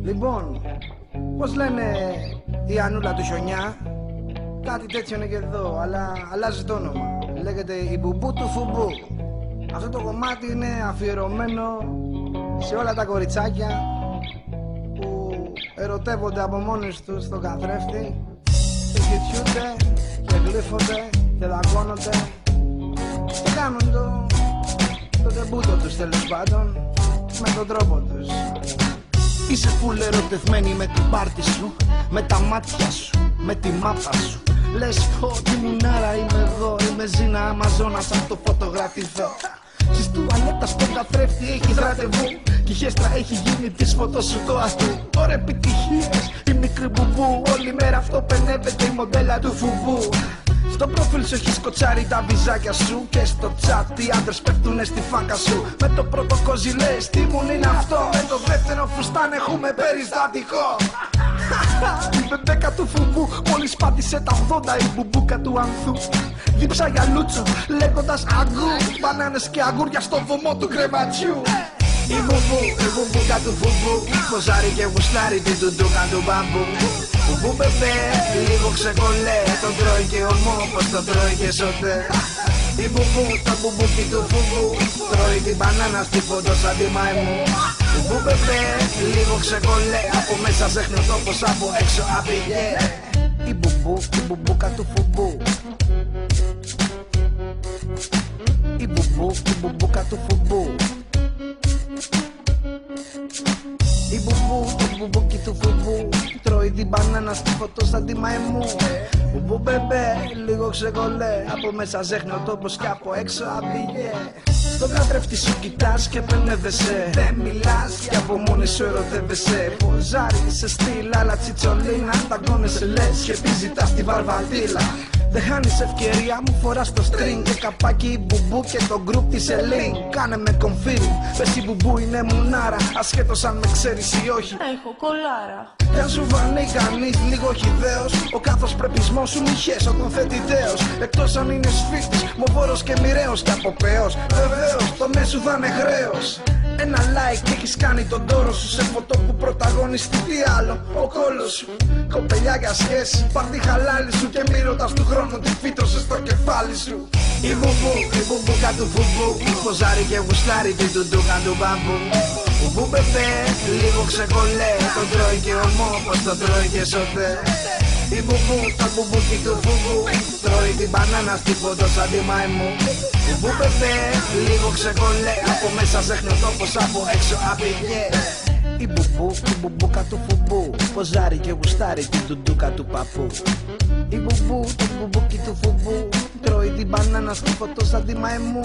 Λοιπόν, πώς λένε η Ανούλα του Χιονιά? Κάτι τέτοιο είναι και εδώ, αλλά αλλάζει το όνομα. Λέγεται η Μπουμπού του Φουμπού. Αυτό το κομμάτι είναι αφιερωμένο σε όλα τα κοριτσάκια που ερωτεύονται από μόνες τους στον καθρέφτη και κοιτιούνται και γλύφονται και δαγκώνονται και κάνουν το τεμπούτο τους, τέλος πάντων, με τον τρόπο τους. Είσαι φουλ ερωτευμένη με την πάρτι σου, με τα μάτια σου, με τη μάπα σου. Λες πω τι μουνάρα είμαι εγώ, είμαι Ζήνα Αμαζόνας, αν το φωτογραφηθώ. Στις τουαλέτας στον καθρέφτη έχεις ραντεβού κι η χέστρα έχει γίνει της φωτός σου το αστού. Ωραία επιτυχίες, η μικρή μπουμπού, όλη μέρα αυτό πενεύεται η μοντέλα του φουμπού. Στο προφίλ σου έχει σκοτσάρει τα βυζάκια σου και στο chat οι άντρες πέφτουνε στη φάκα σου. Με το πρώτο κόζι λες τι μουν είναι αυτό, με το δεύτερο φουστάν έχουμε περιστατικό. Η μπεμπέκα του φουμπού μόλις πάτησε τα 80, η μπουμπούκα του ανθού δίψα για λούτσο λέγοντας αγκού, μπανάνες και αγούρια στο βωμό του κρεματιού. Η μπουμπούκα του φουμπού ποζάρει και γουστάρει την τουντούκα του μπαμπού. Μπουμπού μπεμπέ, λίγο ξεκολέ, τον τρώει και ομό πως τον τρώει και σωτέ. Η μπουμπού, το μπουμπούκι του φουμπού τρώει την μπανάνα στη φωτό σαν τη μαϊμού. Μπουμπού μπεμπέ, λίγο ξεκολέ, από μέσα ζέχνει ο τόπος, από έξω απειλέ. Η μπουμπού, η μπουμπούκα του φουμπού. Η μπουμπού, η μπουμπούκα του φουμπού. Η μπουμπού, το μπουμπούκι του φουμπού τρώει την μπανάνα στη φωτό σαν τη μαϊμού. Μπουμπού μπεμπέ, λίγο ξεκολέ, από μέσα ζέχνει ο τόπος και από έξω απειλέ. Στον καθρέφτη σου κοιτάς και πενεύεσαι, δεν μιλάς και από μόνη σου ερωτεύεσαι. Ποζάρι σε στυλ, αλλά τσιτσολίνα, ταγκώνεσαι λες και τι ζητάς τη βαρβατήλα. Δεν χάνεις ευκαιρία, μου φοράς το string και καπάκι η μπουμπού και το group της Ελίν. Κάνε με confirm, πες η μπουμπού είναι μουνάρα, ασχέτως αν με ξέρεις ή όχι. Έχω κολάρα. Κι αν σου φανεί κανείς λίγο χυδαίος, ο κάθε πρεπισμός σου μοιχές όταν θέτει δέος. Εκτός αν είναι σφίχτης, μοβόρος και μοιραίος και αποπαίος. Βεβαίως, το μέσου θα είναι χρέος. Ένα like και έχεις κάνει τον τόρο σου σε φωτό που πρωταγωνιστεί τι άλλο, ο κόλος σου. Κοπελιά για σχέση, πάρτι χαλάλι σου και μη ρωτάς του χρόνου τι φύτρωσε στο κεφάλι σου. Η μπουμπού, η μπουμπούκα του φουμπού ποζάρει και γουστάρει την τουντούκα του μπαμπού. Μπουμπού μπεμπέ, λίγο ξεκολέ, τον τρώει και ομό πως τον τρώει και σωτέ. Η μπουμπού, το μπουμπούκι του φουμπού τρώει την μπανάνα στη φωτό σαν τη μαϊμού. Μπουμπού μπεμπέ, λίγο ξεκολέ, από μέσα ζέχνει ο τόπος, από έξω απειλέ. Η μπουμπού, η μπουμπούκα του φουμπού ποζάρει και γουστάρει την τουντούκα του παππού. Η μπουμπού, το μπουμπούκι του φουμπού τρώει την μπανάνα στη φωτό σαν τη μαϊμού.